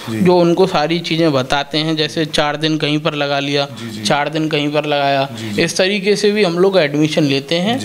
जो उनको सारी चीज़ें बताते हैं, जैसे 4 दिन कहीं पर लगा लिया, 4 दिन कहीं पर लगाया, इस तरीके से भी हम लोग एडमिशन लेते हैं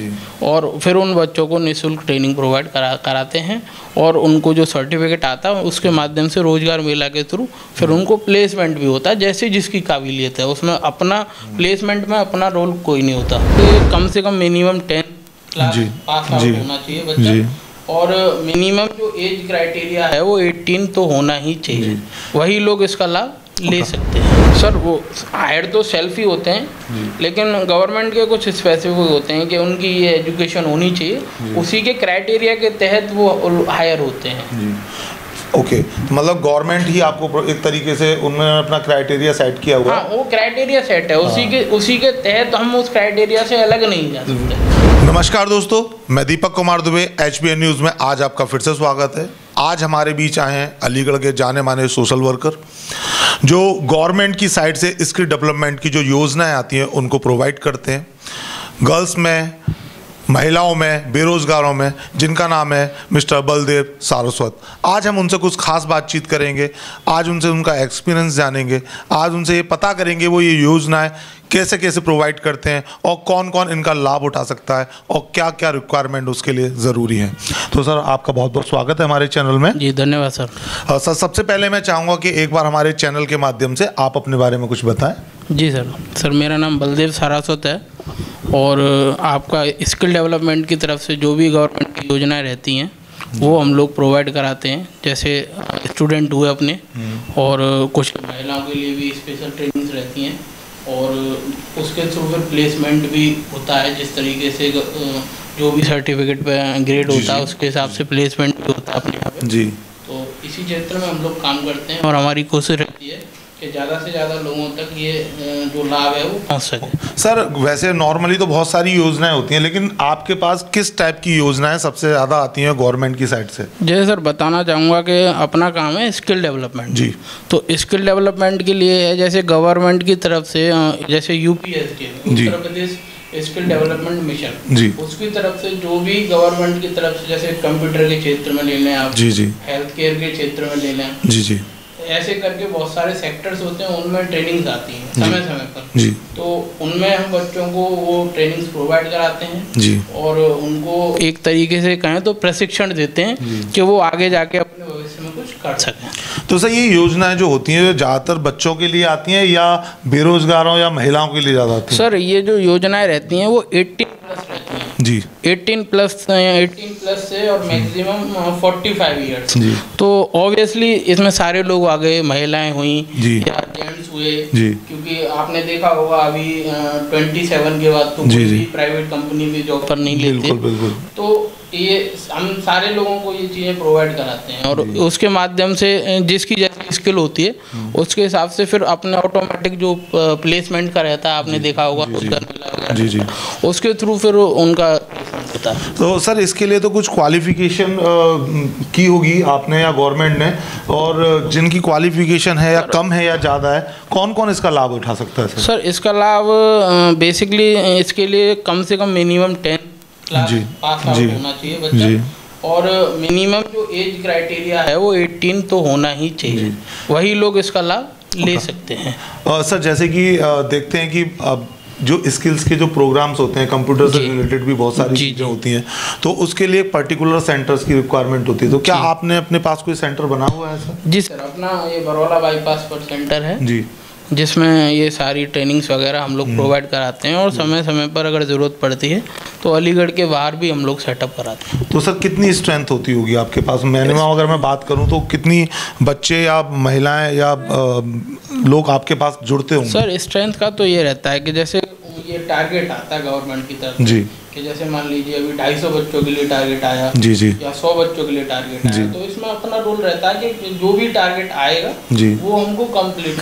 और फिर उन बच्चों को निःशुल्क ट्रेनिंग प्रोवाइड कराते हैं और उनको जो सर्टिफिकेट आता है उसके माध्यम से रोजगार मेला के थ्रू फिर उनको प्लेसमेंट भी होता है, जैसे जिसकी काबिलियत है। उसमें अपना प्लेसमेंट में अपना रोल कोई नहीं होता। तो कम से कम मिनिमम 10 क्लास पास आउट होना चाहिए बच्चा और मिनिमम जो एज क्राइटेरिया है वो 18 तो होना ही चाहिए, वही लोग इसका लाभ ले सकते हैं। सर वो हायर तो सेल्फ ही होते हैं, लेकिन गवर्नमेंट के कुछ स्पेसिफिक होते हैं कि उनकी ये एजुकेशन होनी चाहिए, उसी के क्राइटेरिया के तहत वो हायर होते हैं। ओके, तो मतलब गवर्नमेंट ही आपको एक तरीके से उन्होंने अपना क्राइटेरिया सेट किया हुआ है। हाँ, वो क्राइटेरिया सेट है, उसी के तहत हम उस क्राइटेरिया से अलग नहीं जा सकते। नमस्कार दोस्तों, मैं दीपक कुमार दुबे, HBN न्यूज़ में आज आपका फिर से स्वागत है। आज हमारे बीच आए हैं अलीगढ़ के जाने माने सोशल वर्कर, जो गवर्नमेंट की साइड से स्किल डेवलपमेंट की जो योजनाएं आती हैं उनको प्रोवाइड करते हैं गर्ल्स में, महिलाओं में, बेरोजगारों में, जिनका नाम है मिस्टर बलदेव सारस्वत। आज हम उनसे कुछ खास बातचीत करेंगे, आज उनसे उनका एक्सपीरियंस जानेंगे, आज उनसे ये पता करेंगे वो ये योजनाएं कैसे कैसे प्रोवाइड करते हैं और कौन कौन इनका लाभ उठा सकता है और क्या क्या रिक्वायरमेंट उसके लिए ज़रूरी है। तो सर, आपका बहुत बहुत स्वागत है हमारे चैनल में। जी धन्यवाद सर। सर, सबसे पहले मैं चाहूँगा कि एक बार हमारे चैनल के माध्यम से आप अपने बारे में कुछ बताएं। जी सर, मेरा नाम बलदेव सारस्वत है और आपका स्किल डेवलपमेंट की तरफ से जो भी गवर्नमेंट की योजनाएं रहती हैं वो हम लोग प्रोवाइड कराते हैं। जैसे स्टूडेंट हुए अपने, और कुछ महिलाओं के लिए भी स्पेशल ट्रेनिंग्स रहती हैं और उसके थ्रू फिर प्लेसमेंट भी होता है। जिस तरीके से जो भी सर्टिफिकेट पे ग्रेड होता है उसके हिसाब से प्लेसमेंट भी होता है अपने यहाँ पे। जी, तो इसी क्षेत्र में हम लोग काम करते हैं और हमारी कोशिश रहती है कि ज़्यादा से ज़्यादा लोगों तक ये जो लाभ है वो पहुँच सके। सर, वैसे नॉर्मली तो बहुत सारी योजनाएं होती हैं, लेकिन आपके पास किस टाइप की योजनाएं सबसे ज़्यादा आती हैं गवर्नमेंट की साइड से? जैसे सर बताना चाहूँगा कि अपना काम है स्किल डेवलपमेंट। जी, तो स्किल डेवलपमेंट के लिए है, जैसे गवर्नमेंट की तरफ से, जैसे UPSD Uttar Pradesh skill development mission, जी, उसकी तरफ से जो भी गवर्नमेंट की तरफ से, जैसे कंप्यूटर के क्षेत्र में ले लें आप, जी जी, हेल्थ केयर के क्षेत्र में ले लें, जी जी, ऐसे करके बहुत सारे सेक्टर्स होते हैं, उनमें ट्रेनिंग्स आती हैं समय समय पर। जी, तो उनमें हम बच्चों को वो ट्रेनिंग्स प्रोवाइड कराते हैं जी, और उनको एक तरीके से कहें तो प्रशिक्षण देते हैं कि वो आगे जाके अपने भविष्य में कुछ कर सकें। तो सर, ये योजनाएं जो होती हैं ज़्यादातर बच्चों के लिए आती हैं या बेरोजगारों या महिलाओं के लिए ज़्यादा आती हैं? सर, ये जो योजनाएं रहती हैं वो 18 प्लस रहती हैं। जी, 18 प्लस से और मैक्सिमम 45 ईयर्स। जी, तो ऑब्वियसली इसमें सारे लोग आ गए, महिलाएं हुई या जेंट्स हुए, क्योंकि आपने देखा होगा अभी 27 के बाद तो कोई भी प्राइवेट कंपनी में जॉब पर नहीं लेते। बिल्कुल। तो ये हम सारे लोगों को ये चीज़ें प्रोवाइड कराते हैं और उसके माध्यम से जिसकी जैसी स्किल होती है उसके हिसाब से फिर अपने ऑटोमेटिक जो प्लेसमेंट का रहता है, आपने देखा होगा जी जी, उसके थ्रू फिर उनका होता है। तो सर, इसके लिए तो कुछ क्वालिफिकेशन की होगी आपने या गवर्नमेंट ने, और जिनकी क्वालिफिकेशन है या कम है या ज़्यादा है, कौन कौन इसका लाभ उठा सकता है? सर, इसका लाभ बेसिकली इसके लिए कम से कम मिनिमम 10 क्लास पास आउट होना चाहिए बच्चा और मिनिमम जो एज क्राइटेरिया है वो 18 तो होना ही चाहिए, वही लोग इसका लाभ ले सकते हैं। सर, जैसे कि देखते हैं कि जो स्किल्स के जो प्रोग्राम्स होते हैं, कंप्यूटर से रिलेटेड भी बहुत सारी चीज़ें होती हैं, तो उसके लिए पर्टिकुलर सेंटर्स की रिक्वायरमेंट होती है। तो क्या आपने अपने पास कोई सेंटर बना हुआ है सर? जी सर, अपना ये बरौला बाईपास पर सेंटर है जी, जिसमें ये सारी ट्रेनिंग्स वगैरह हम लोग प्रोवाइड कराते हैं और समय समय पर अगर ज़रूरत पड़ती है तो अलीगढ़ के बाहर भी हम लोग सेटअप कराते हैं। तो सर, कितनी स्ट्रेंथ होती होगी आपके पास? मिनिमम अगर मैं बात करूं तो कितनी बच्चे या महिलाएं या लोग आपके पास जुड़ते होंगे? सर, स्ट्रेंथ का तो ये रहता है कि जैसे ये टारगेट आता है गवर्नमेंट की तरफ जी, कि जैसे मान लीजिए अभी 250 बच्चों के लिए टारगेट आया, जी जी, या 100 बच्चों के लिए टारगेट आया, तो इसमें अपना रोल रहता है कि जो भी टारगेट आएगा जी, वो हमको कंप्लीट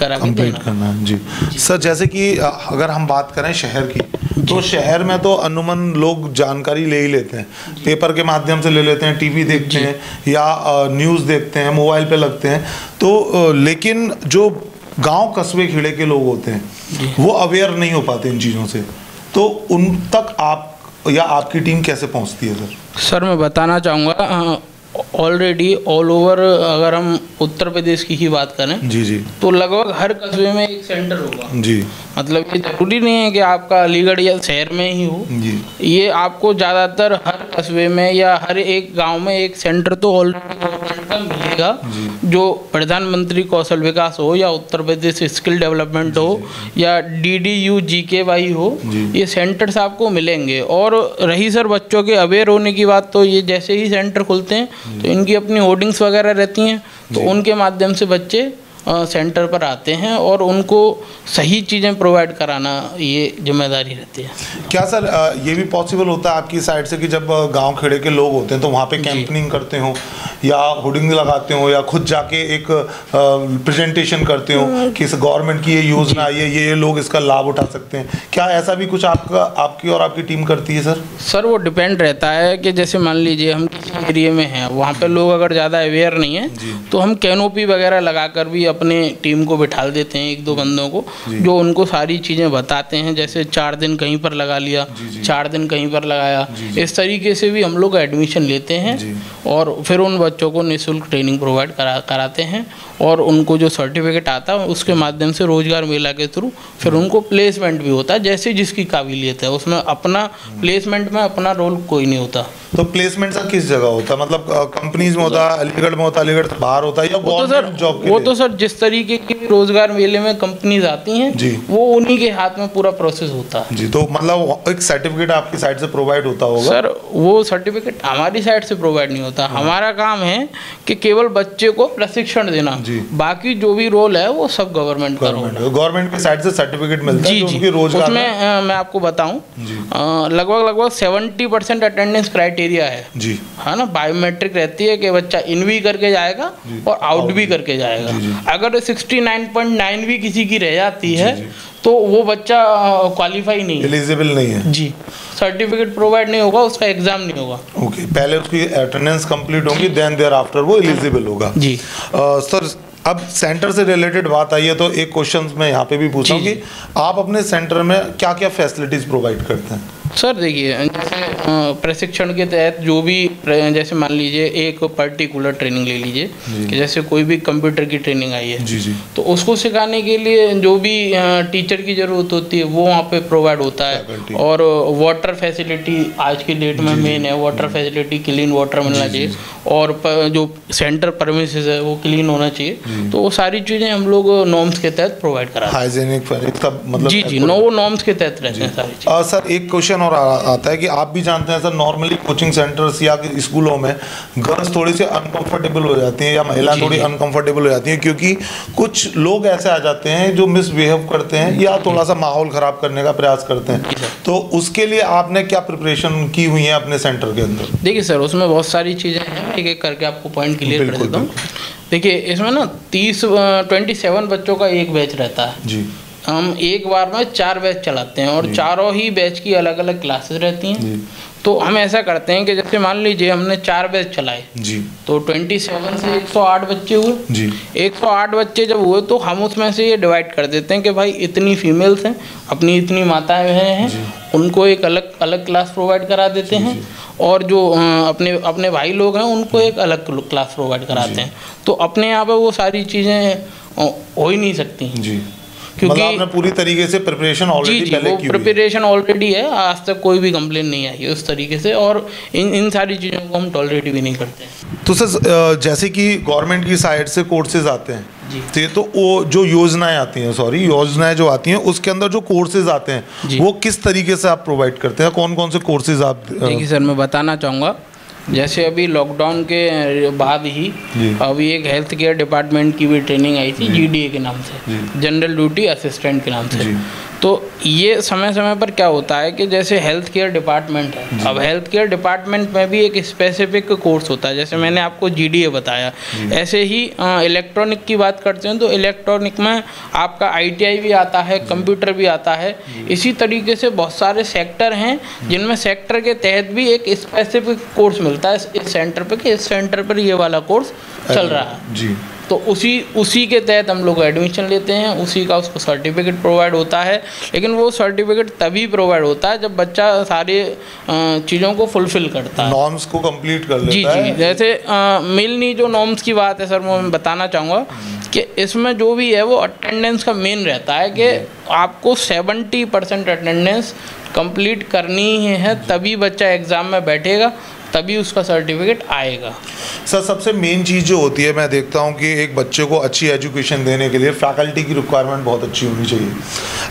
करना है। जी सर, जैसे कि अगर हम बात करें शहर की, तो शहर में तो अनुमन लोग जानकारी ले ही लेते हैं, पेपर के माध्यम से ले लेते हैं, टीवी देखते हैं या न्यूज़ देखते हैं, मोबाइल पे लगते हैं, तो लेकिन जो गांव कस्बे खेड़े के लोग होते हैं वो अवेयर नहीं हो पाते इन चीज़ों से, तो उन तक आप या आपकी टीम कैसे पहुंचती है सर? सर, मैं बताना चाहूँगा ऑलरेडी ऑल ओवर अगर हम उत्तर प्रदेश की ही बात करें जी जी, तो लगभग हर कस्बे में एक सेंटर होगा जी, मतलब ये जरूरी नहीं है कि आपका अलीगढ़ या शहर में ही हो जी, ये आपको ज़्यादातर हर कस्बे में या हर एक गांव में एक सेंटर तो ऑलरेडी गवर्नमेंट का मिलेगा जो प्रधानमंत्री कौशल विकास हो या उत्तर प्रदेश स्किल डेवलपमेंट हो या DDU-GKY हो, ये सेंटर्स आपको मिलेंगे। और रही सर बच्चों के अवेयर होने की बात, तो ये जैसे ही सेंटर खुलते हैं तो इनकी अपनी होर्डिंग्स वगैरह रहती हैं, तो उनके माध्यम से बच्चे सेंटर पर आते हैं और उनको सही चीज़ें प्रोवाइड कराना ये जिम्मेदारी रहती है। क्या सर ये भी पॉसिबल होता है आपकी साइड से कि जब गांव खेड़े के लोग होते हैं तो वहाँ पे कैंपनिंग करते हो या होर्डिंग लगाते हो या खुद जाके एक प्रेजेंटेशन करते हो कि इस गवर्नमेंट की ये योजना आई है, ये लोग इसका लाभ उठा सकते हैं, क्या ऐसा भी कुछ आपकी और आपकी टीम करती है सर? सर वो डिपेंड रहता है कि जैसे मान लीजिए हम किसी एरिया में हैं, वहाँ पे लोग अगर ज़्यादा अवेयर नहीं है तो हम कैनोपी वगैरह लगाकर भी अपने टीम को बिठा देते हैं, 1-2 बंदों को जो उनको सारी चीज़ें बताते हैं। जैसे 4 दिन कहीं पर लगा लिया, 4 दिन कहीं पर लगाया, इस तरीके से भी हम लोग एडमिशन लेते हैं और फिर उन बच्चों को निःशुल्क ट्रेनिंग प्रोवाइड कराते हैं और उनको जो सर्टिफिकेट आता है उसके माध्यम से रोजगार मेला के थ्रू फिर उनको प्लेसमेंट भी होता है, जैसे जिसकी काबिलियत है। उसमें अपना प्लेसमेंट में अपना रोल कोई नहीं होता। तो प्लेसमेंट सर किस जगह होता है, मतलब कंपनीज में होता है, अलीगढ़ में होता है, अलीगढ़ से बाहर होता है या गवर्नमेंट जॉब के लिए? वो तो सर जिस तरीके के रोजगार मेले में कंपनीज आती हैं जी, वो उन्हीं के हाथ में पूरा प्रोसेस होता है जी। तो मतलब एक सर्टिफिकेट आपकी साइड से प्रोवाइड होता होगा? सर वो सर्टिफिकेट हमारी साइड से प्रोवाइड नहीं होता, हमारा काम है कि केवल बच्चे को प्रशिक्षण देना, बाकी जो भी रोल है वो सब गवर्नमेंट का रोल है। गवर्नमेंट की साइड से सर्टिफिकेट मिलता है जी, रोजगार उसमें मैं आपको बताऊं लगभग 70% अटेंडेंस क्राइटेरिया है जी, है ना। बायोमेट्रिक रहती है कि बच्चा इन भी करके जाएगा और आउट भी करके जाएगा। अगर 69.9 भी किसी की रह जाती है तो वो बच्चा क्वालिफाई नहीं है, एलिजिबल नहीं है जी, सर्टिफिकेट प्रोवाइड नहीं होगा, उसका एग्जाम नहीं होगा। ओके, पहले उसकी अटेंडेंस कंप्लीट होगी, देन देयर आफ्टर वो एलिजिबल होगा जी। सर अब सेंटर से रिलेटेड बात आई है तो एक क्वेश्चन मैं यहाँ पे भी पूछा हूँ कि आप अपने सेंटर में क्या क्या फैसिलिटीज प्रोवाइड करते हैं? सर देखिए, जैसे प्रशिक्षण के तहत जो भी, जैसे मान लीजिए एक पर्टिकुलर ट्रेनिंग ले लीजिए कि जैसे कोई भी कंप्यूटर की ट्रेनिंग आई है जी, तो उसको सिखाने के लिए जो भी टीचर की ज़रूरत होती है वो वहाँ पे प्रोवाइड होता है। और वाटर फैसिलिटी आज की डेट में मेन है, वाटर फैसिलिटी, क्लीन वाटर मिलना चाहिए और जो सेंटर परमिसेस है वो क्लीन होना चाहिए। तो वो सारी चीज़ें हम लोग नॉर्म्स के तहत प्रोवाइड कराते हैं। हाइजीनिक मतलब जी, वो नॉर्म्स के तहत रहते हैं सारी चीज़ें। सर एक क्वेश्चन और आता है कि आप भी जानते हैं सर, नॉर्मली कोचिंग सेंटर्स या स्कूलों में गर्ल्स थोड़ी सी अनकंफर्टेबल हो जाती हैं या महिलाएं थोड़ी अनकंफर्टेबल हो जाती हैं क्योंकि कुछ लोग ऐसे आ जाते हैं जो मिसबिहेव करते हैं या थोड़ा सा माहौल खराब करने का प्रयास करते हैं। तो उसके लिए आपने क्या प्रिपरेशन की हुई है अपने सेंटर के अंदर? देखिए सर, उसमें बहुत सारी चीज़ें हैं, एक एक करके आपको पॉइंट क्लियर कर देता हूँ। देखिए इसमें ना 27 बच्चों का एक बैच रहता है जी। हम एक बार में 4 बैच चलाते हैं और चारों ही बैच की अलग अलग क्लासेस रहती हैं। तो हम ऐसा करते हैं कि जैसे मान लीजिए हमने 4 बैच चलाए जी, तो 27 से 108 बच्चे हुए जी। 108 बच्चे जब हुए तो हम उसमें से ये डिवाइड कर देते हैं कि भाई इतनी फीमेल्स हैं, अपनी इतनी माताएं हैं, उनको एक अलग अलग क्लास प्रोवाइड करा देते हैं और जो अपने भाई लोग हैं उनको एक अलग क्लास प्रोवाइड कराते हैं। तो अपने यहाँ पे वो सारी चीज़ें हो ही नहीं सकती जी, क्योंकि आपने पूरी तरीके से प्रिपरेशन ऑलरेडी पहले की हुई है। प्रिपरेशन ऑलरेडी है, आज तक कोई भी कंप्लेन नहीं आई है उस तरीके से, और इन सारी चीज़ों को हम टॉलरेट भी नहीं करते। तो सर जैसे कि गवर्नमेंट की साइड से कोर्सेज आते हैं जी, तो वो जो योजनाएं आती हैं, योजनाएं जो आती हैं उसके अंदर जो कोर्सेज आते हैं वो किस तरीके से आप प्रोवाइड करते हैं? कौन कौन से कोर्सेज आप? देखिए सर, मैं बताना चाहूँगा, जैसे अभी लॉकडाउन के बाद ही अभी एक हेल्थ केयर डिपार्टमेंट की भी ट्रेनिंग आई थी GDA के नाम से, जनरल ड्यूटी असिस्टेंट के नाम से। तो ये समय समय पर क्या होता है कि जैसे हेल्थ केयर डिपार्टमेंट है, अब हेल्थ केयर डिपार्टमेंट में भी एक स्पेसिफिक कोर्स होता है, जैसे मैंने आपको GDA बताया। ऐसे ही इलेक्ट्रॉनिक की बात करते हैं तो इलेक्ट्रॉनिक में आपका ITI भी आता है, कंप्यूटर भी आता है। इसी तरीके से बहुत सारे सेक्टर हैं जिनमें सेक्टर के तहत भी एक स्पेसिफिक कोर्स मिलता है इस सेंटर पर कि इस सेंटर पर ये वाला कोर्स चल रहा है जी। तो उसी के तहत हम लोग एडमिशन लेते हैं, उसी का उसको सर्टिफिकेट प्रोवाइड होता है। लेकिन वो सर्टिफिकेट तभी प्रोवाइड होता है जब बच्चा सारे चीज़ों को फुलफ़िल करता है, नॉर्म्स को कंप्लीट कर लेता है। जी, जैसे मेनली जो नॉर्म्स की बात है सर, वो मैं बताना चाहूँगा कि इसमें जो भी है वो अटेंडेंस का मेन रहता है कि आपको 70% अटेंडेंस कंप्लीट करनी है, तभी बच्चा एग्ज़ाम में बैठेगा, तभी उसका सर्टिफिकेट आएगा। सर सबसे मेन चीज़ जो होती है, मैं देखता हूँ कि एक बच्चे को अच्छी एजुकेशन देने के लिए फैकल्टी की रिक्वायरमेंट बहुत अच्छी होनी चाहिए।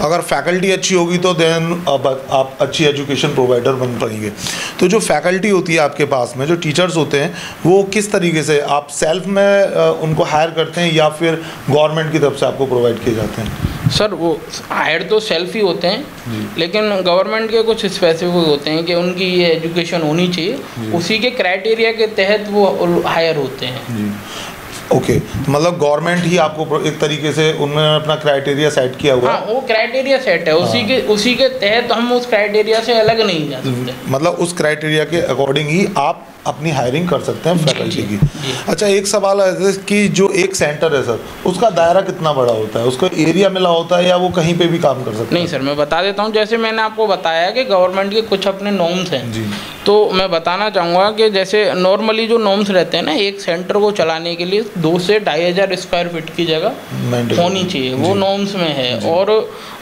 अगर फैकल्टी अच्छी होगी तो देन आप अच्छी एजुकेशन प्रोवाइडर बन पाएंगे। तो जो फैकल्टी होती है आपके पास में, जो टीचर्स होते हैं, वो किस तरीके से आप सेल्फ में उनको हायर करते हैं या फिर गवर्नमेंट की तरफ से आपको प्रोवाइड किए जाते हैं? सर वो हायर तो सेल्फ ही होते हैं, लेकिन गवर्नमेंट के कुछ स्पेसिफिक होते हैं कि उनकी ये एजुकेशन होनी चाहिए, उसी के क्राइटेरिया के तहत वो हायर होते हैं। ओके, तो मतलब गवर्नमेंट ही आपको एक तरीके से उन्होंने अपना क्राइटेरिया सेट किया हुआ है। हाँ, वो क्राइटेरिया सेट है, उसी के तहत हम उस क्राइटेरिया से अलग नहीं जा सकते। मतलब उस क्राइटेरिया के अकॉर्डिंग ही आप अपनी हायरिंग कर सकते हैं फैकल्टी की। अच्छा, एक सवाल है कि जो एक सेंटर है सर, उसका दायरा कितना बड़ा होता है? उसका एरिया मिला होता है या वो कहीं पे भी काम कर सकता है? नहीं सर, मैं बता देता हूँ। जैसे मैंने आपको बताया कि गवर्नमेंट के कुछ अपने नॉर्म्स हैं जी, तो मैं बताना चाहूँगा कि जैसे नॉर्मली जो नॉर्म्स रहते हैं ना, एक सेंटर को चलाने के लिए 2 से 2,500 स्क्वायर फीट की जगह होनी चाहिए, वो नॉर्म्स में है। और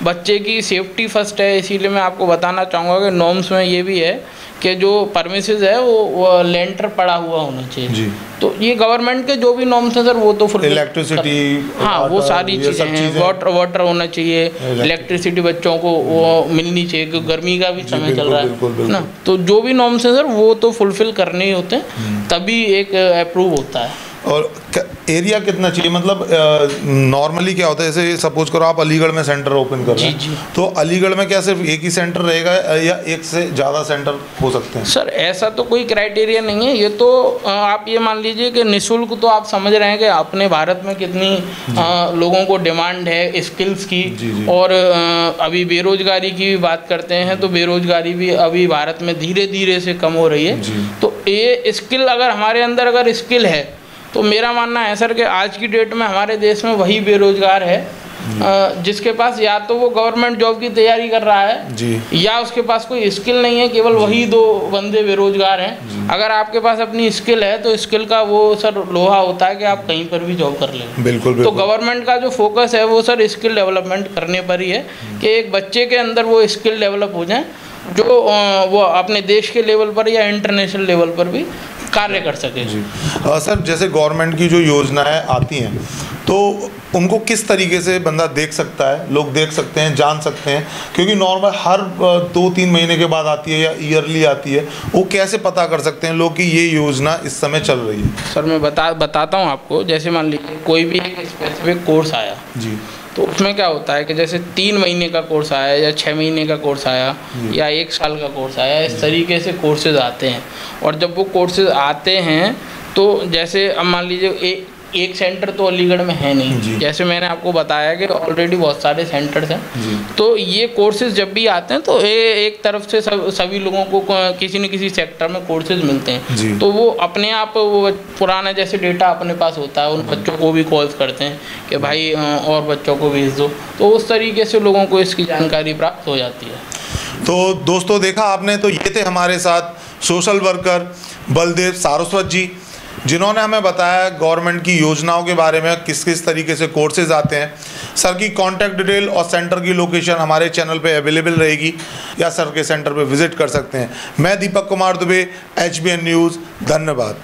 बच्चे की सेफ्टी फर्स्ट है, इसीलिए मैं आपको बताना चाहूँगा कि नॉर्म्स में ये भी है कि जो परमिसेस है वो लेंटर पड़ा हुआ होना चाहिए जी। तो ये गवर्नमेंट के जो भी नॉर्म्स हैं सर, वो तो फुल इलेक्ट्रिसिटी, हाँ वो सारी चीज़ें हैं, वाटर होना चाहिए, इलेक्ट्रिसिटी बच्चों को वो मिलनी चाहिए क्योंकि गर्मी का भी समय चल रहा है ना। तो जो भी नॉर्म्स हैं सर, वो तो फुलफिल करने ही होते हैं, तभी एक अप्रूव होता है। और एरिया कितना चाहिए? मतलब नॉर्मली क्या होता है, जैसे सपोज करो आप अलीगढ़ में सेंटर ओपन कर रहे हैं, तो अलीगढ़ में क्या सिर्फ एक ही सेंटर रहेगा या एक से ज़्यादा सेंटर हो सकते हैं? सर ऐसा तो कोई क्राइटेरिया नहीं है, ये तो आप ये मान लीजिए कि निःशुल्क, तो आप समझ रहे हैं कि अपने भारत में कितनी लोगों को डिमांड है स्किल्स की। और अभी बेरोजगारी की भी बात करते हैं तो बेरोजगारी भी अभी भारत में धीरे धीरे से कम हो रही है। तो ये स्किल, अगर हमारे अंदर अगर स्किल है तो मेरा मानना है सर कि आज की डेट में हमारे देश में वही बेरोजगार है जिसके पास या तो वो गवर्नमेंट जॉब की तैयारी कर रहा है जी, या उसके पास कोई स्किल नहीं है, केवल वही 2 बंदे बेरोजगार हैं। अगर आपके पास अपनी स्किल है तो स्किल का वो सर लोहा होता है कि आप कहीं पर भी जॉब कर लें। बिल्कुल। तो गवर्नमेंट का जो फोकस है वो सर स्किल डेवलपमेंट करने पर ही है कि एक बच्चे के अंदर वो स्किल डेवलप हो जाए जो वो अपने देश के लेवल पर या इंटरनेशनल लेवल पर भी कार्य कर सके जी। सर जैसे गवर्नमेंट की जो योजनाएं आती हैं तो उनको किस तरीके से बंदा देख सकता है, लोग देख सकते हैं, जान सकते हैं? क्योंकि नॉर्मल हर 2-3 महीने के बाद आती है या ईयरली आती है, वो कैसे पता कर सकते हैं लोग कि ये योजना इस समय चल रही है? सर मैं बताता हूँ आपको। जैसे मान लीजिए कोई भी एक स्पेसिफिक कोर्स आया जी, तो उसमें क्या होता है कि जैसे 3 महीने का कोर्स आया या 6 महीने का कोर्स आया या 1 साल का कोर्स आया, इस तरीके से कोर्सेज आते हैं। और जब वो कोर्सेज आते हैं तो जैसे अब मान लीजिए एक सेंटर तो अलीगढ़ में है नहीं, जैसे मैंने आपको बताया कि ऑलरेडी बहुत सारे सेंटर्स हैं। तो ये कोर्सेज जब भी आते हैं तो एक तरफ से सभी लोगों को किसी न किसी सेक्टर में कोर्सेज मिलते हैं, तो वो अपने आप वो पुराना जैसे डेटा अपने पास होता है, उन बच्चों को भी कॉल्स करते हैं कि भाई और बच्चों को भेज दो, तो उस तरीके से लोगों को इसकी जानकारी प्राप्त हो जाती है। तो दोस्तों देखा आपने, तो ये थे हमारे साथ सोशल वर्कर बलदेव सारस्वत जी, जिन्होंने हमें बताया गवर्नमेंट की योजनाओं के बारे में, किस किस तरीके से कोर्सेज आते हैं। सर की कॉन्टैक्ट डिटेल और सेंटर की लोकेशन हमारे चैनल पे अवेलेबल रहेगी या सर के सेंटर पे विजिट कर सकते हैं। मैं दीपक कुमार दुबे, HBN न्यूज़, धन्यवाद।